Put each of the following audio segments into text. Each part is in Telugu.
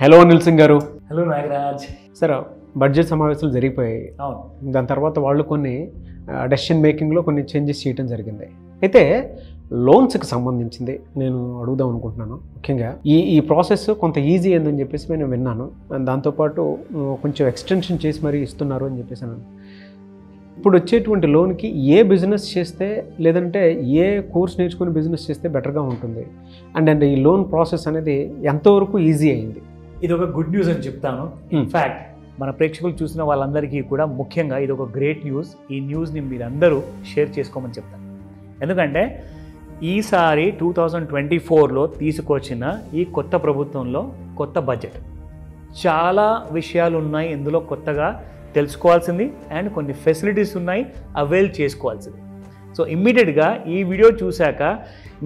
హలో అనిల్ సింగ్ గారు. హలో నాగరాజ్. సార్, బడ్జెట్ సమావేశాలు జరిగిపోయాయి. అవును. దాని తర్వాత వాళ్ళు కొన్ని డెసిషన్ మేకింగ్లో కొన్ని చేంజెస్ చేయడం జరిగింది. అయితే లోన్స్కి సంబంధించింది నేను అడుగుదాం అనుకుంటున్నాను. ముఖ్యంగా ఈ ప్రాసెస్ కొంత ఈజీ అయిందని చెప్పేసి నేను విన్నాను. దాంతోపాటు కొంచెం ఎక్స్టెన్షన్ చేసి మరీ ఇస్తున్నారు అని చెప్పేసి అన్నాను. ఇప్పుడు వచ్చేటువంటి లోన్కి ఏ బిజినెస్ చేస్తే లేదంటే ఏ కోర్స్ నేర్చుకుని బిజినెస్ చేస్తే బెటర్గా ఉంటుంది అండ్ ఈ లోన్ ప్రాసెస్ అనేది ఎంతవరకు ఈజీ అయింది? ఇది ఒక గుడ్ న్యూస్ అని చెప్తాను. ఇన్ఫ్యాక్ట్ మన ప్రేక్షకులు చూసిన వాళ్ళందరికీ కూడా ముఖ్యంగా ఇది ఒక గ్రేట్ న్యూస్. ఈ న్యూస్ని మీరందరూ షేర్ చేసుకోమని చెప్తాను. ఎందుకంటే ఈసారి 2024లో తీసుకొచ్చిన ఈ కొత్త ప్రభుత్వంలో కొత్త బడ్జెట్ చాలా విషయాలు ఉన్నాయి. ఇందులో కొత్తగా తెలుసుకోవాల్సింది అండ్ కొన్ని ఫెసిలిటీస్ ఉన్నాయి, అవైల్ చేసుకోవాల్సింది. సో ఇమ్మీడియట్గా ఈ వీడియో చూశాక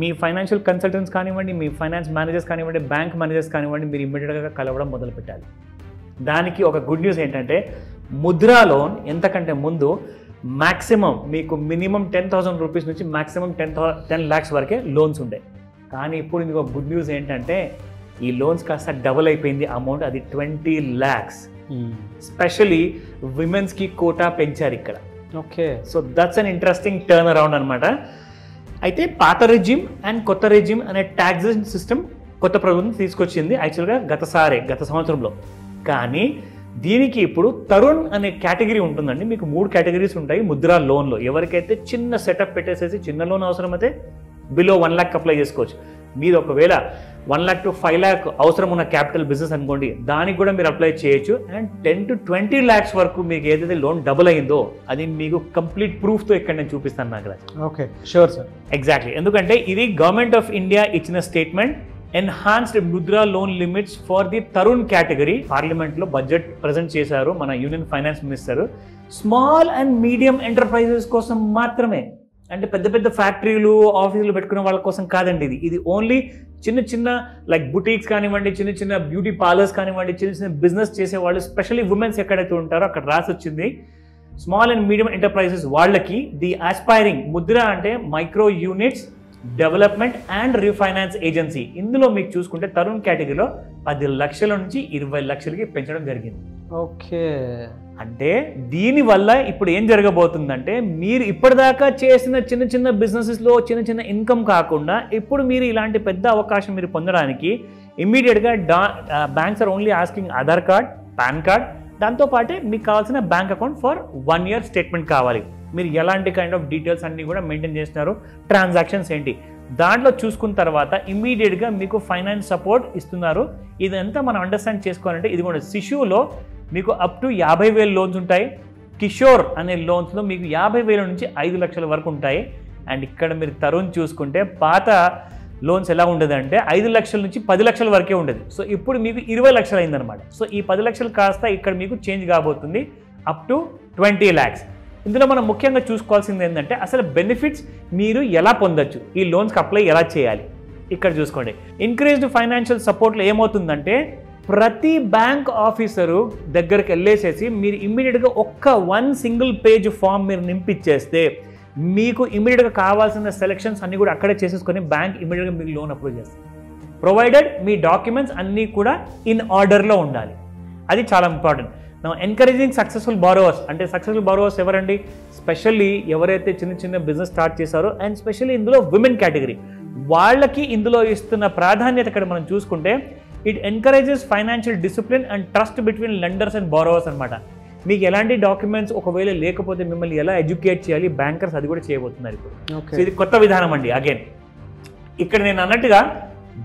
మీ ఫైనాన్షియల్ కన్సల్టెంట్స్ కానివ్వండి, మీ ఫైనాన్స్ మేనేజర్స్ కానివ్వండి, బ్యాంక్ మేనేజర్స్ కానివ్వండి, మీరు ఇమ్మీడియట్గా కలవడం మొదలుపెట్టాలి. దానికి ఒక గుడ్ న్యూస్ ఏంటంటే ముద్రా లోన్ ఎంతకంటే ముందు మ్యాక్సిమం మీకు మినిమం 10,000 రూపీస్ నుంచి మ్యాక్సిమం 10 lakhs వరకే లోన్స్ ఉండే. కానీ ఇప్పుడు ఇందుకు ఒక గుడ్ న్యూస్ ఏంటంటే ఈ లోన్స్ కాస్త డబుల్ అయిపోయింది అమౌంట్, అది 20 lakhs. స్పెషలీ విమెన్స్కి కోటా పెంచారు ఇక్కడ. Okay. So that's an interesting turn around అనమాట. అయితే పాత రెజ్యూమ్ అండ్ కొత్త రెజ్యూమ్ అనే ట్యాక్సేషన్ సిస్టమ్ కొత్త ప్రభుత్వం తీసుకొచ్చింది యాక్చువల్గా గత సంవత్సరంలో. కానీ దీనికి ఇప్పుడు తరుణ్ అనే కేటగిరీ ఉంటుందండి. మీకు 3 కేటగిరీస్ ఉంటాయి ముద్రా లోన్లో. ఎవరికైతే చిన్న సెటప్ పెట్టేసేసి చిన్న లోన్ అవసరమైతే బిలో 1 lakh అప్లై చేసుకోవచ్చు. మీరు ఒకవేళ 1 lakh to 5 lakh అవసరం ఉన్న క్యాపిటల్ బిజినెస్ అనుకోండి, దానికి కూడా మీరు అప్లై చేయొచ్చు. అండ్ 10 to 20 lakhs వరకు మీకు ఏదైతే లోన్ డబుల్ అయిందో అది మీకు కంప్లీట్ ప్రూఫ్తో ఇక్కడ నేను చూపిస్తాను Nagaraj. Okay, sure sir. Exactly. ఎందుకంటే ఇది గవర్నమెంట్ ఆఫ్ ఇండియా ఇచ్చిన statement. Enhanced Mudra loan limits for the Tarun category పార్లమెంట్లో బడ్జెట్ ప్రజెంట్ చేశారు మన union finance minister. Small and medium enterprises కోసం మాత్రమే, అంటే పెద్ద పెద్ద ఫ్యాక్టరీలు ఆఫీసులు పెట్టుకునే వాళ్ళ కోసం కాదండి. ఇది ఓన్లీ చిన్న చిన్న లైక్ బుటీక్స్ కానివ్వండి, చిన్న చిన్న బ్యూటీ పార్లర్స్ కానివ్వండి, చిన్న చిన్న బిజినెస్ చేసేవాళ్ళు, స్పెషల్లీ ఉమెన్స్ ఎక్కడైతే ఉంటారో అక్కడ రాసి వచ్చింది స్మాల్ అండ్ మీడియం ఎంటర్ప్రైజెస్ వాళ్ళకి ది ఆస్పైరింగ్ ముద్ర అంటే micro units development and refinance agency. ఇందులో మీకు చూసుకుంటే తరుణ్ కేటగిరీలో 10 లక్షల నుంచి 20 లక్షలకి పెంచడం జరిగింది. ఓకే. అంటే దీనివల్ల ఇప్పుడు ఏం జరగబోతుందంటే మీరు ఇప్పటిదాకా చేసిన చిన్న చిన్న బిజినెసెస్లో చిన్న చిన్న ఇన్కమ్ కాకుండా ఇప్పుడు మీరు ఇలాంటి పెద్ద అవకాశం మీరు పొందడానికి ఇమ్మీడియట్గా banks are only asking Aadhaar card, PAN card, దాంతోపాటే మీకు కావాల్సిన bank account for 1 year statement కావాలి. మీరు ఎలాంటి కైండ్ ఆఫ్ డీటెయిల్స్ అన్నీ కూడా మెయింటైన్ చేస్తున్నారు, ట్రాన్సాక్షన్స్ ఏంటి, దాంట్లో చూసుకున్న తర్వాత ఇమ్మీడియట్గా మీకు ఫైనాన్స్ సపోర్ట్ ఇస్తున్నారు. ఇదంతా మనం అండర్స్టాండ్ చేసుకోవాలంటే ఇది కూడా శిశువులో మీకు అప్ టు 50,000 లోన్స్ ఉంటాయి. కిషోర్ అనే లోన్స్లో మీకు 50,000 నుంచి 5 లక్షల వరకు ఉంటాయి. అండ్ ఇక్కడ మీరు తరుణ్ చూసుకుంటే పాత లోన్స్ ఎలా ఉండేదంటే 5 లక్షల నుంచి 10 లక్షల వరకే ఉండేది. సో ఇప్పుడు మీకు 20 లక్షలు అయిందనమాట. సో ఈ 10 లక్షలు కాస్త ఇక్కడ మీకు చేంజ్ కాబోతుంది అప్ టు 20 lakhs. ఇందులో మనం ముఖ్యంగా చూసుకోవాల్సింది ఏంటంటే అసలు బెనిఫిట్స్ మీరు ఎలా పొందొచ్చు, ఈ లోన్స్కి అప్లై ఎలా చేయాలి. ఇక్కడ చూసుకోండి, ఇంక్రీజ్డ్ ఫైనాన్షియల్ సపోర్ట్లో ఏమవుతుందంటే ప్రతి బ్యాంక్ ఆఫీసరు దగ్గరికి వెళ్ళేసేసి మీరు ఇమ్మీడియట్గా one single page ఫామ్ మీరు నింపిచ్చేస్తే మీకు ఇమ్మీడియట్గా కావాల్సిన సెలెక్షన్స్ అన్నీ కూడా అక్కడే చేసేసుకొని బ్యాంక్ ఇమ్మీడియట్గా మీకు లోన్ అప్రూవ్ చేస్తుంది. ప్రొవైడెడ్ మీ డాక్యుమెంట్స్ అన్నీ కూడా ఇన్ ఆర్డర్లో ఉండాలి. అది చాలా ఇంపార్టెంట్. ఎన్కరేజింగ్ సక్సెస్ఫుల్ బారోవర్స్ అంటే సక్సెస్ఫుల్ బారోవర్స్ ఎవరండి? స్పెషల్లీ ఎవరైతే చిన్న చిన్న బిజినెస్ స్టార్ట్ చేశారో అండ్ స్పెషల్లీ ఇందులో విమెన్ కేటగిరీ వాళ్ళకి ఇందులో ఇస్తున్న ప్రాధాన్యత ఇక్కడ మనం చూసుకుంటే it encourages financial discipline and trust between lenders and borrowers అనమాట. మీకు ఎలాంటి డాక్యుమెంట్స్ ఒకవేళ లేకపోతే మిమ్మల్ని ఎలా ఎడ్యుకేట్ చేయాలి బ్యాంకర్స్ అది కూడా చేయబోతున్నారు ఇప్పుడు. సో ఇది కొత్త విధానం అండి. అగైన్ ఇక్కడ నేను అన్నట్టుగా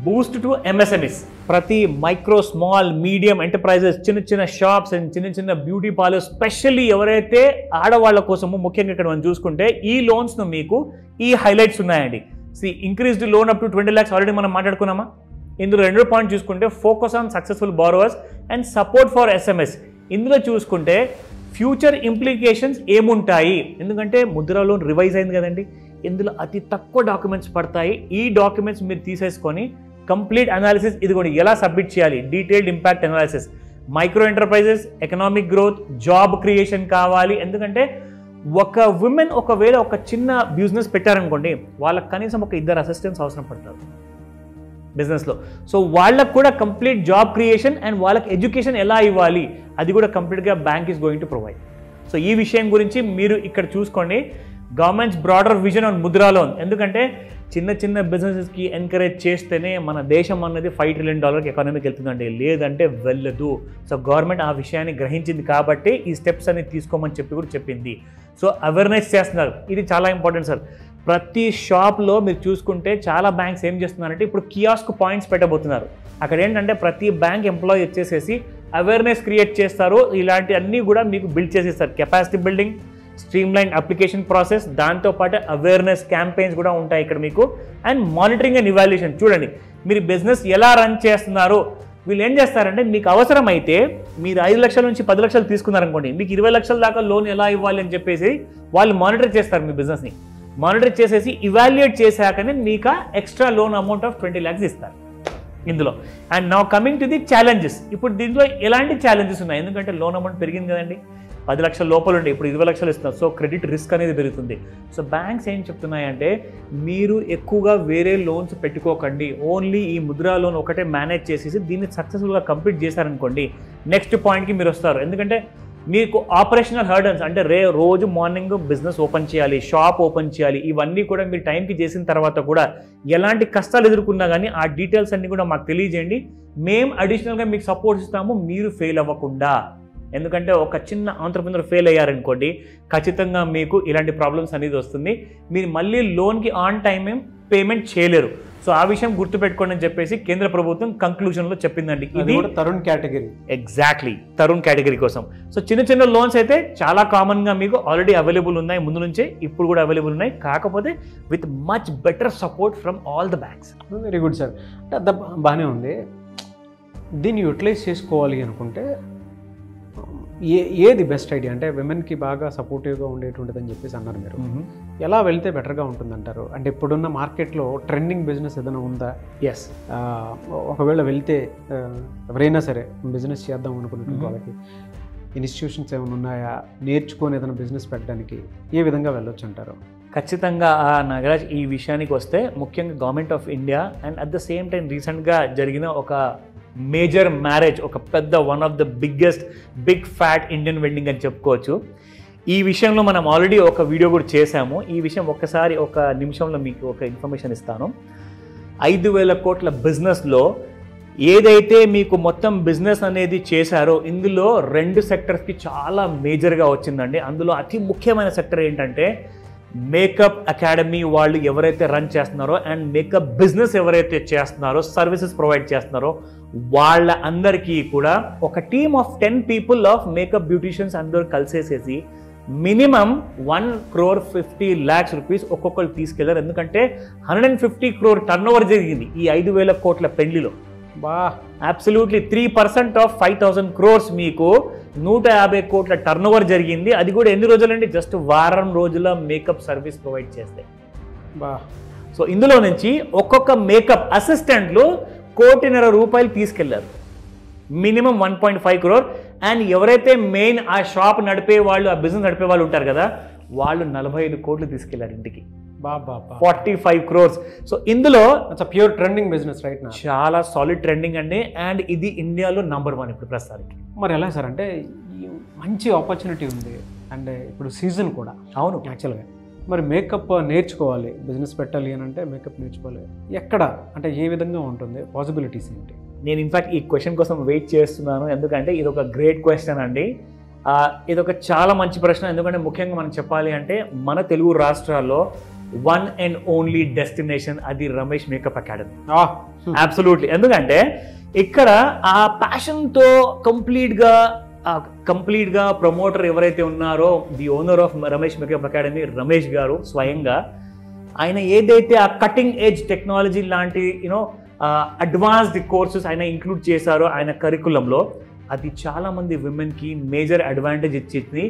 బూస్ట్ టు ఎంఎస్ఎంఈస్, ప్రతి మైక్రో స్మాల్ మీడియం ఎంటర్ప్రైజెస్, చిన్న చిన్న షాప్స్ అండ్ చిన్న చిన్న బ్యూటీ పార్లర్స్, స్పెషల్లీ ఎవరైతే ఆడవాళ్ళ కోసము ముఖ్యంగా ఇక్కడ మనం చూసుకుంటే ఈ లోన్స్ను మీకు ఈ హైలైట్స్ ఉన్నాయండి. Increased loan up to 20 lakhs already మనం మాట్లాడుకున్నామా. ఇందులో 2 పాయింట్ చూసుకుంటే focus on successful borrowers and support for SMS. ఇందులో చూసుకుంటే ఫ్యూచర్ ఇంప్లికేషన్స్ ఏముంటాయి, ఎందుకంటే ముద్రా లోన్ రివైజ్ అయింది కదండి, ఇందులో అతి తక్కువ డాక్యుమెంట్స్ పడతాయి. ఈ డాక్యుమెంట్స్ మీరు తీసేసుకొని కంప్లీట్ అనాలిసిస్ ఇది కూడా ఎలా సబ్మిట్ చేయాలి, detailed impact analysis, micro enterprises, economic growth, job creation కావాలి. ఎందుకంటే ఒక ఉమెన్ ఒకవేళ ఒక చిన్న బిజినెస్ పెట్టారనుకోండి వాళ్ళకి కనీసం ఒక 2 అసిస్టెంట్స్ అవసరం పడతారు. బిజినెస్లో. సో వాళ్ళకు కూడా కంప్లీట్ జాబ్ క్రియేషన్ అండ్ వాళ్ళకి ఎడ్యుకేషన్ ఎలా ఇవ్వాలి అది కూడా కంప్లీట్గా bank is going to provide. So ఈ విషయం గురించి మీరు ఇక్కడ చూసుకోండి. Governments broader vision on Mudra loan. ఎందుకంటే చిన్న చిన్న బిజినెసెస్కి ఎంకరేజ్ చేస్తేనే మన దేశం అన్నది $5 trillion ఎకానమీకి వెళ్తుందండి, లేదంటే వెళ్ళదు. సో గవర్నమెంట్ ఆ విషయాన్ని గ్రహించింది కాబట్టి ఈ స్టెప్స్ అనేది తీసుకోమని చెప్పి కూడా చెప్పింది. సో అవేర్నెస్ చేస్తున్నారు, ఇది చాలా ఇంపార్టెంట్ సార్. ప్రతి షాప్లో మీరు చూసుకుంటే చాలా బ్యాంక్స్ ఏం చేస్తున్నారంటే ఇప్పుడు కియాస్క్ పాయింట్స్ పెట్టబోతున్నారు. అక్కడ ఏంటంటే ప్రతి బ్యాంక్ ఎంప్లాయీ వచ్చేసేసి అవేర్నెస్ క్రియేట్ చేస్తారు, ఇలాంటి అన్నీ కూడా మీకు బిల్డ్ చేసేస్తారు. Capacity building, streamline application process, దాంతోపాటు అవేర్నెస్ క్యాంపెయిన్స్ కూడా ఉంటాయి ఇక్కడ మీకు. And monitoring and evaluation. చూడండి మీరు బిజినెస్ ఎలా రన్ చేస్తున్నారు. వీళ్ళు ఏం చేస్తారంటే మీకు అవసరమైతే మీరు 5 లక్షల నుంచి 10 లక్షలు తీసుకున్నారనుకోండి, మీకు 20 లక్షల దాకా లోన్ ఎలా ఇవ్వాలి అని చెప్పేసి వాళ్ళు మానిటర్ చేస్తారు మీ బిజినెస్ని. మానిటర్ చేసేసి ఇవాల్యుయేట్ చేశాకనే మీకు extra loan amount of 20 lakhs ఇస్తారు ఇందులో. And now coming to the challenges. ఇప్పుడు దీంట్లో ఎలాంటి ఛాలెంజెస్ ఉన్నాయి, ఎందుకంటే లోన్ అమౌంట్ పెరిగింది కదండి, 10 లక్షల లోపల ఉండే ఇప్పుడు 20 లక్షలు ఇస్తున్నారు. సో క్రెడిట్ రిస్క్ అనేది పెరుగుతుంది. సో బ్యాంక్స్ ఏం చెప్తున్నాయంటే మీరు ఎక్కువగా వేరే లోన్స్ పెట్టుకోకండి, ఓన్లీ ఈ ముద్రా లోన్ ఒకటే మేనేజ్ చేసేసి దీన్ని సక్సెస్ఫుల్గా కంప్లీట్ చేశారనుకోండి నెక్స్ట్ పాయింట్కి మీరు వస్తారు. ఎందుకంటే మీకు ఆపరేషనల్ హర్డన్స్ అంటే రోజు మార్నింగ్ బిజినెస్ ఓపెన్ చేయాలి, షాప్ ఓపెన్ చేయాలి, ఇవన్నీ కూడా మీరు టైంకి చేసిన తర్వాత కూడా ఎలాంటి కష్టాలు ఎదుర్కొన్నా కానీ ఆ డీటెయిల్స్ అన్నీ కూడా మాకు తెలియజేయండి. మేము అడిషనల్గా మీకు సపోర్ట్ ఇస్తాము, మీరు ఫెయిల్ అవ్వకుండా. ఎందుకంటే ఒక చిన్న ఆంటర్‌ప్రెన్యూర్ ఫెయిల్ అయ్యారనుకోండి ఖచ్చితంగా మీకు ఇలాంటి ప్రాబ్లమ్స్ అనేది వస్తుంది. మీరు మళ్ళీ లోన్కి ఆన్ టైం పేమెంట్ చేయలేరు. సో ఆ విషయం గుర్తుపెట్టుకోండి అని చెప్పేసి కేంద్ర ప్రభుత్వం కంక్లూజన్లో చెప్పిందండి. ఇది Tarun category, exactly Tarun category కోసం. సో చిన్న చిన్న లోన్స్ అయితే చాలా కామన్గా మీకు ఆల్రెడీ అవైలబుల్ ఉన్నాయి, ముందు నుంచే ఇప్పుడు కూడా అవైలబుల్ ఉన్నాయి, కాకపోతే with much better support from all the banks. Very good sir. అంటే బాగానే ఉంది. దీన్ని యూటిలైజ్ చేసుకోవాలి అనుకుంటే ఏది బెస్ట్ ఐడియా? అంటే విమెన్కి బాగా సపోర్టివ్గా ఉండేటువంటిది అని చెప్పేసి అన్నారు మీరు. ఎలా వెళ్తే బెటర్గా ఉంటుందంటారు? అంటే ఇప్పుడున్న మార్కెట్లో ట్రెండింగ్ బిజినెస్ ఏదైనా ఉందా? ఎస్, ఒకవేళ వెళ్తే ఎవరైనా సరే బిజినెస్ చేద్దాం అనుకున్నటువంటి వాళ్ళకి ఇన్స్టిట్యూషన్స్ ఏమైనా ఉన్నాయా, నేర్చుకొని ఏదైనా బిజినెస్ పెట్టడానికి ఏ విధంగా వెళ్ళొచ్చు అంటారు? ఖచ్చితంగా నాగరాజ్, ఈ విషయానికి వస్తే ముఖ్యంగా government of India and at the same time రీసెంట్గా జరిగిన ఒక మేజర్ మ్యారేజ్, ఒక పెద్ద one of the big fat Indian wedding అని చెప్పుకోవచ్చు. ఈ విషయంలో మనం ఆల్రెడీ ఒక వీడియో కూడా చేశాము. ఈ విషయం ఒక్కసారి ఒక నిమిషంలో మీకు ఒక ఇన్ఫర్మేషన్ ఇస్తాను. 5,000 కోట్ల బిజినెస్లో ఏదైతే మీకు మొత్తం బిజినెస్ అనేది చేశారో ఇందులో 2 సెక్టర్స్కి చాలా మేజర్గా వచ్చిందండి. అందులో అతి ముఖ్యమైన సెక్టర్ ఏంటంటే మేకప్ అకాడమీ వాళ్ళు ఎవరైతే రన్ చేస్తున్నారో అండ్ మేకప్ బిజినెస్ ఎవరైతే చేస్తున్నారో, సర్వీసెస్ ప్రొవైడ్ చేస్తున్నారో వాళ్ళ అందరికీ కూడా ఒక team of 10 people of makeup beauticians అందరూ కలిసేసేసి మినిమం 1,50 lakhs rupees ఒక్కొక్కరు తీసుకెళ్లారు. ఎందుకంటే 150 crore టర్న్ జరిగింది ఈ 5,000 కోట్ల పెళ్లిలో. అబ్సల్యూట్లీ 3% ఆఫ్ 5,000 crores మీకు 150 కోట్ల టర్న్ జరిగింది. అది కూడా ఎన్ని రోజులండి? జస్ట్ వారం రోజుల మేకప్ సర్వీస్ ప్రొవైడ్ చేస్తే. సో ఇందులో నుంచి ఒక్కొక్క మేకప్ అసిస్టెంట్లు 1,50,00,000 రూపాయలు తీసుకెళ్లారు, మినిమం 1.5 crore. అండ్ ఎవరైతే మెయిన్ ఆ షాప్ నడిపే వాళ్ళు, ఆ బిజినెస్ నడిపే వాళ్ళు ఉంటారు కదా, వాళ్ళు 45 కోట్లు తీసుకెళ్లారు ఇంటికి, 45 crores. సో ఇందులో ప్యూర్ ట్రెండింగ్ బిజినెస్ రైట్ నా, చాలా సాలిడ్ ట్రెండింగ్ అండి. అండ్ ఇది ఇండియాలో నంబర్ 1 ఇప్పుడు ప్రస్తుతానికి. మరి ఎలా సార్? అంటే మంచి ఆపర్చునిటీ ఉంది అండ్ ఇప్పుడు సీజన్ కూడా. అవును, యాక్చువల్గా మరి మేకప్ నేర్చుకోవాలి, బిజినెస్ పెట్టాలి అని అంటే మేకప్ నేర్చుకోవాలి ఎక్కడ, అంటే ఏ విధంగా ఉంటుంది, పాసిబిలిటీస్ ఏంటి? నేను ఇన్ఫాక్ట్ ఈ క్వశ్చన్ కోసం వెయిట్ చేస్తున్నాను, ఎందుకంటే ఇది ఒక గ్రేట్ క్వశ్చన్ అండి. ఇది ఒక చాలా మంచి ప్రశ్న. ఎందుకంటే ముఖ్యంగా మనం చెప్పాలి అంటే మన తెలుగు రాష్ట్రాల్లో వన్ అండ్ ఓన్లీ డెస్టినేషన్ అది రమేష్ మేకప్ అకాడమీ. అబ్సల్యూట్లీ. ఎందుకంటే ఇక్కడ ఆ ప్యాషన్తో కంప్లీట్గా ప్రమోటర్ ఎవరైతే ఉన్నారో, the owner of Ramesh makeup academy Ramesh గారు స్వయంగా ఆయన ఏదైతే ఆ కటింగ్ ఎడ్జ్ టెక్నాలజీ లాంటి అడ్వాన్స్డ్ కోర్సెస్ ఆయన ఇంక్లూడ్ చేశారో ఆయన కరికులంలో, అది చాలామంది విమెన్కి మేజర్ అడ్వాంటేజ్ ఇచ్చింది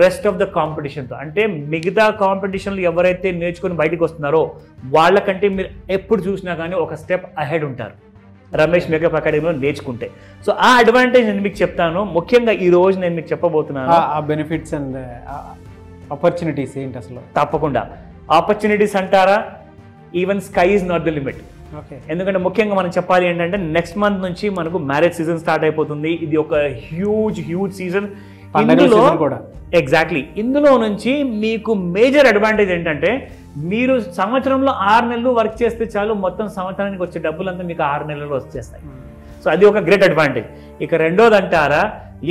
రెస్ట్ ఆఫ్ ద కాంపిటీషన్తో. అంటే మిగతా కాంపిటీషన్లు ఎవరైతే నేర్చుకుని బయటకు వస్తున్నారో వాళ్ళకంటే మీరు ఎప్పుడు చూసినా కానీ ఒక స్టెప్ అహెడ్ ఉంటారు రమేష్ మేకప్ అకాడమీలో నేర్చుకుంటే. సో ఆ అడ్వాంటేజ్ నేను మీకు చెప్తాను. ముఖ్యంగా ఈ రోజు నేను మీకు చెప్పబోతున్నాను ఆ బెనిఫిట్స్ అండ్ ఆపర్చునిటీస్ ఏంటి అసలు. తప్పకుండా. ఆపర్చునిటీస్ అంటారా, even sky is not the limit. Okay. ఎందుకంటే ముఖ్యంగా మనం చెప్పాలి ఏంటంటే నెక్స్ట్ మంత్ నుంచి మనకు మ్యారేజ్ సీజన్ స్టార్ట్ అయిపోతుంది. ఇది ఒక హ్యూజ్ సీజన్. ఇందులో కూడా ఎగ్జాక్ట్లీ ఇందులో నుంచి మీకు మేజర్ అడ్వాంటేజ్ ఏంటంటే మీరు సంవత్సరంలో 6 నెలలు వర్క్ చేస్తే చాలు, మొత్తం సంవత్సరానికి వచ్చే డబ్బులంతా మీకు 6 నెలల్లో వచ్చేస్తాయి. సో అది ఒక గ్రేట్ అడ్వాంటేజ్. ఇక రెండోది అంటారా,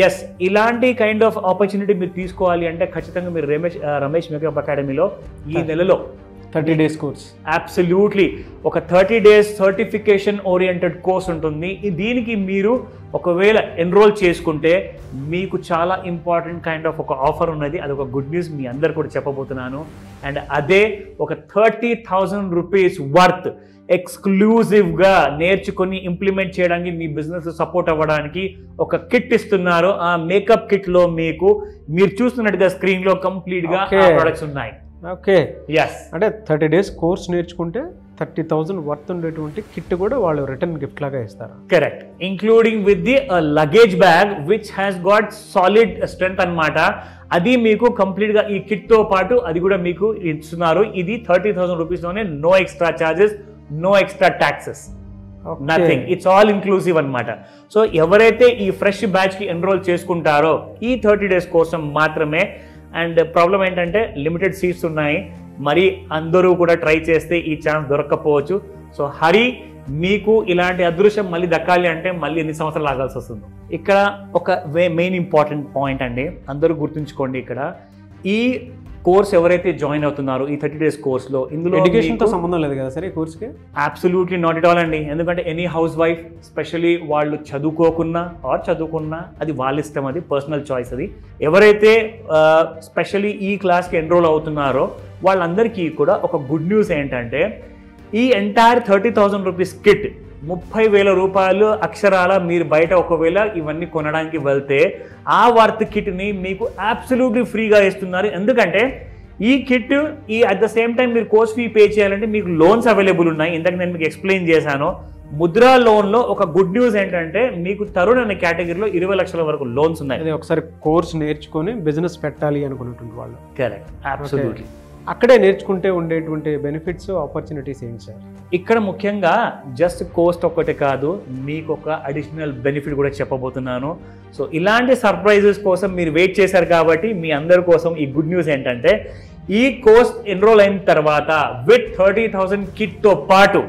ఎస్, ఇలాంటి కైండ్ ఆఫ్ ఆపర్చునిటీ మీరు తీసుకోవాలి అంటే ఖచ్చితంగా మీరు రమేష్ మేకప్ అకాడమీలో ఈ నెలలో 30 days కోర్స్, అబ్సల్యూట్లీ ఒక 30 days సర్టిఫికేషన్ ఓరియంటెడ్ కోర్స్ ఉంటుంది. దీనికి మీరు ఒకవేళ ఎన్రోల్ చేసుకుంటే మీకు చాలా ఇంపార్టెంట్ కైండ్ ఆఫ్ ఒక ఆఫర్ ఉన్నది. అది ఒక గుడ్ న్యూస్ మీ అందరు కూడా చెప్పబోతున్నాను. అండ్ అదే ఒక 30,000 రూపీస్ వర్త్ ఎక్స్క్లూజివ్గా నేర్చుకొని ఇంప్లిమెంట్ చేయడానికి, మీ బిజినెస్ సపోర్ట్ అవ్వడానికి ఒక కిట్ ఇస్తున్నారు. ఆ మేకప్ కిట్లో మీకు మీరు చూస్తున్నట్టుగా స్క్రీన్లో కంప్లీట్గా ప్రొడక్ట్స్ ఉన్నాయి. ఓకే, ఎస్, అంటే 30 days కోర్స్ నేర్చుకుంటే 30,000 వర్త్ ఉండేటువంటి కిట్ కూడా వాళ్ళు రిటర్న్ గిఫ్ట్ లాగా ఇస్తారు. Correct, including with the luggage bag which has got solid strength అన్నమాట. అది మీకు కంప్లీట్గా ఈ కిట్తో పాటు అది కూడా మీకు ఇస్తున్నారు. ఇది 30,000 రూపీస్లోనే, no extra charges, no extra taxes, nothing, it's all inclusive అనమాట. సో ఎవరైతే ఈ ఫ్రెష్ బ్యాచ్కి ఎన్రోల్ చేసుకుంటారో ఈ 30 days కోసం మాత్రమే. అండ్ ప్రాబ్లం ఏంటంటే లిమిటెడ్ సీట్స్ ఉన్నాయి, మరి అందరూ కూడా ట్రై చేస్తే ఈ ఛాన్స్ దొరకకపోవచ్చు. సో హరి, మీకు ఇలాంటి అదృశ్యం మళ్ళీ దక్కాలి అంటే మళ్ళీ ఎన్ని సంవత్సరాలు ఆగాల్సి వస్తుంది. ఇక్కడ ఒక మెయిన్ ఇంపార్టెంట్ పాయింట్ అండి, అందరూ గుర్తుంచుకోండి. ఇక్కడ ఈ కోర్స్ ఎవరైతే జాయిన్ అవుతున్నారో ఈ 30 days కోర్స్లో, ఇందులో ఎడ్యుకేషన్తో సంబంధం లేదు కదా సార్ ఈ కోర్స్కి? అబ్సల్యూట్లీ నాట్ ఎట్ ఆల్ అండి. ఎందుకంటే ఎనీ హౌస్ వైఫ్, స్పెషలీ వాళ్ళు చదువుకున్నా అది వాళ్ళ ఇష్టం, అది పర్సనల్ చాయిస్. అది ఎవరైతే స్పెషలీ ఈ క్లాస్కి ఎన్రోల్ అవుతున్నారో వాళ్ళందరికీ కూడా ఒక గుడ్ న్యూస్ ఏంటంటే ఈ ఎంటైర్ 30,000 రూపీస్ కిట్ 30,000 రూపాయలు అక్షరాల మీరు బయట ఒకవేళ ఇవన్నీ కొనడానికి వెళ్తే ఆ వర్త్ కిట్ని మీకు అబ్సల్యూట్లీ ఫ్రీగా ఇస్తున్నారు. ఎందుకంటే ఈ kit at the same time మీరు కోర్స్ ఫీ పే చేయాలంటే మీకు లోన్స్ అవైలబుల్ ఉన్నాయి. ఇందాక నేను మీకు ఎక్స్ప్లెయిన్ చేశాను. ముద్రా లోన్లో ఒక గుడ్ న్యూస్ ఏంటంటే మీకు తరుణ్ అనే కేటగిరీలో 20 లక్షల వరకు లోన్స్ ఉన్నాయి. ఒకసారి కోర్స్ నేర్చుకొని బిజినెస్ పెట్టాలి అనుకున్నటువంటి వాళ్ళు. Correct, absolutely. అక్కడే నేర్చుకుంటే ఉండేటువంటి బెనిఫిట్స్, ఆపర్చునిటీస్ ఏంటి సార్? ఇక్కడ ముఖ్యంగా జస్ట్ కోస్ట్ ఒక్కటే కాదు, మీకు ఒక అడిషనల్ బెనిఫిట్ కూడా చెప్పబోతున్నాను. సో ఇలాంటి సర్ప్రైజెస్ కోసం మీరు వెయిట్ చేశారు కాబట్టి మీ అందరి కోసం ఈ గుడ్ న్యూస్ ఏంటంటే ఈ కోర్స్ ఎన్రోల్ అయిన తర్వాత విత్ 30,000 కిట్తో పాటు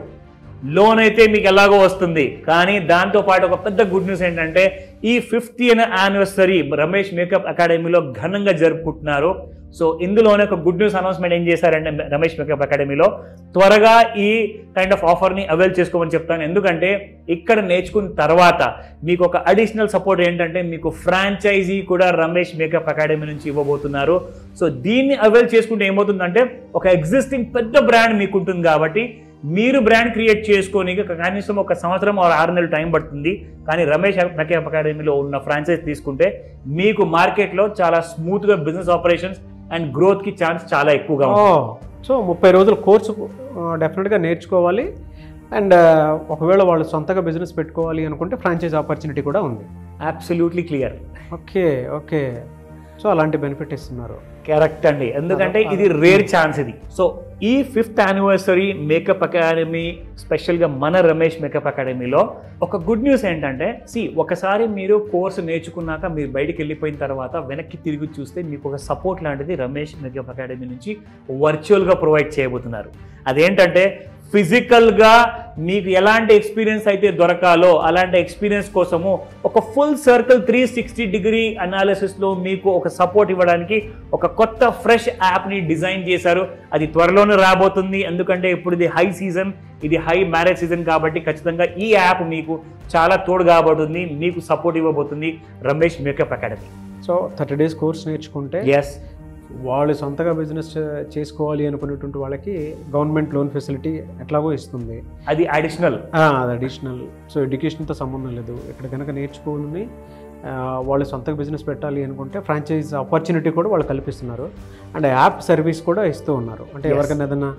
లోన్ అయితే మీకు ఎలాగో వస్తుంది. కానీ దాంతో పాటు ఒక పెద్ద గుడ్ న్యూస్ ఏంటంటే ఈ 50th యానివర్సరీ రమేష్ మేకప్ అకాడమీలో ఘనంగా జరుపుకుంటున్నారు. సో ఇందులోనే ఒక గుడ్ న్యూస్ అనౌన్స్మెంట్ ఏం చేశారంటే రమేష్ మేకప్ అకాడమీలో త్వరగా ఈ కైండ్ ఆఫ్ ఆఫర్ని అవైల్ చేసుకోమని చెప్తాను. ఎందుకంటే ఇక్కడ నేర్చుకున్న తర్వాత మీకు ఒక అడిషనల్ సపోర్ట్ ఏంటంటే మీకు ఫ్రాంచైజీ కూడా రమేష్ మేకప్ అకాడమీ నుంచి ఇవ్వబోతున్నారు. సో దీన్ని అవైల్ చేసుకుంటే ఏమవుతుందంటే ఒక ఎగ్జిస్టింగ్ పెద్ద బ్రాండ్ మీకు ఉంటుంది కాబట్టి మీరు బ్రాండ్ క్రియేట్ చేసుకొని కనీసం ఒక సంవత్సరం 6 నెలలు టైం పడుతుంది. కానీ రమేష్ మేకప్ అకాడమీలో ఉన్న ఫ్రాంచైజ్ తీసుకుంటే మీకు మార్కెట్లో చాలా స్మూత్గా బిజినెస్ ఆపరేషన్స్ అండ్ గ్రోత్కి ఛాన్స్ చాలా ఎక్కువగా ఉంటుంది. సో 30 రోజుల కోర్సు డెఫినెట్గా నేర్చుకోవాలి. అండ్ ఒకవేళ వాళ్ళు సొంతగా బిజినెస్ పెట్టుకోవాలి అనుకుంటే ఫ్రాంచైజ్ ఆపర్చునిటీ కూడా ఉంది. Absolutely clear. ఓకే. సో అలాంటి బెనిఫిట్ ఇస్తున్నారు. కరెక్ట్ అండి, ఎందుకంటే ఇది రేర్ ఛాన్స్ ఇది. సో ఈ 5th యానివర్సరీ మేకప్ అకాడమీ స్పెషల్గా మన రమేష్ మేకప్ అకాడమీలో ఒక గుడ్ న్యూస్ ఏంటంటే ఒకసారి మీరు కోర్సు నేర్చుకున్నాక మీరు బయటికి వెళ్ళిపోయిన తర్వాత వెనక్కి తిరిగి చూస్తే మీకు ఒక సపోర్ట్ లాంటిది రమేష్ మేకప్ అకాడమీ నుంచి వర్చువల్గా ప్రొవైడ్ చేయబోతున్నారు. అదేంటంటే ఫిజికల్గా మీకు ఎలాంటి ఎక్స్పీరియన్స్ అయితే దొరకాలో అలాంటి ఎక్స్పీరియన్స్ కోసము ఒక ఫుల్ సర్కిల్ 360-degree అనాలిసిస్లో మీకు ఒక సపోర్ట్ ఇవ్వడానికి ఒక కొత్త ఫ్రెష్ యాప్ని డిజైన్ చేశారు. అది త్వరలోనే రాబోతుంది. ఎందుకంటే ఇప్పుడు ఇది హై సీజన్, ఇది హై మ్యారేజ్ సీజన్ కాబట్టి ఖచ్చితంగా ఈ యాప్ మీకు చాలా తోడు కాబోతుంది, మీకు సపోర్ట్ ఇవ్వబోతుంది Ramesh makeup academy. So 30 days course నేర్చుకుంటే వాళ్ళు సొంతగా బిజినెస్ చేసుకోవాలి అనుకునేటువంటి వాళ్ళకి గవర్నమెంట్ లోన్ ఫెసిలిటీ ఎట్లాగో ఇస్తుంది. అది అడిషనల్. సో ఎడ్యుకేషన్తో సంబంధం లేదు. ఇక్కడ కనుక నేర్చుకోవాలని వాళ్ళు సొంతగా బిజినెస్ పెట్టాలి అనుకుంటే ఫ్రాంచైజ్ ఆపర్చునిటీ కూడా వాళ్ళు కల్పిస్తున్నారు. అండ్ యాప్ సర్వీస్ కూడా ఇస్తూ ఉన్నారు. అంటే ఎవరికైనా ఏదైనా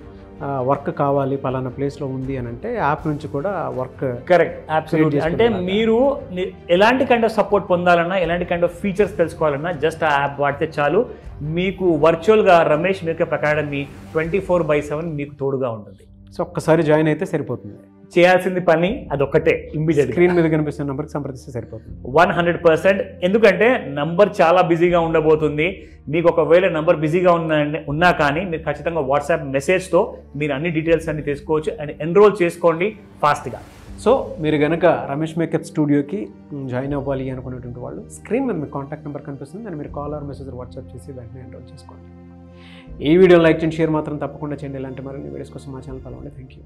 వర్క్ కావాలి పలానా ప్లేస్లో ఉంది అని అంటే యాప్ నుంచి కూడా వర్క్. Correct, absolutely. అంటే మీరు ఎలాంటి కైండ్ ఆఫ్ సపోర్ట్ పొందాలన్నా, ఎలాంటి కైండ్ ఆఫ్ ఫీచర్స్ తెలుసుకోవాలన్నా జస్ట్ ఆ యాప్ వాడితే చాలు. మీకు వర్చువల్గా రమేష్ మేకప్ అకాడమీ 24/7 మీకు తోడుగా ఉంటుంది. సో ఒక్కసారి జాయిన్ అయితే సరిపోతుంది. చేయాల్సింది పని అదొక్కటే, ఇమ్మీడియట్ స్క్రీన్ మీద కనిపిస్తున్న నెంబర్కి సంప్రదిస్తే సరిపోతుంది. 100%. ఎందుకంటే నంబర్ చాలా బిజీగా ఉండబోతుంది. మీకు ఒకవేళ నంబర్ బిజీగా ఉన్నా కానీ మీరు ఖచ్చితంగా వాట్సాప్ మెసేజ్తో మీరు అన్ని డీటెయిల్స్ అన్ని తీసుకోవచ్చు అండ్ ఎన్రోల్ చేసుకోండి ఫాస్ట్గా. సో మీరు కనుక రమేష్ మేకప్ స్టూడియోకి జాయిన్ అవ్వాలి అనుకునేటువంటి వాళ్ళు స్క్రీన్ మీద మీ కాంటాక్ట్ నెంబర్ కనిపిస్తుంది, దాన్ని మీరు కాల్ ఆర్ మెసేజ్ వాట్సాప్ చేసి వెంటనే ఎన్రోల్ చేసుకోండి. ఈ వీడియో లైక్ చేయండి, షేర్ మాత్రం తప్పకుండా చేయండి. ఇలాంటి మరిన్ని వీడియోస్ కోసం మా ఛానల్ ఫాలో అవ్వండి. Thank you.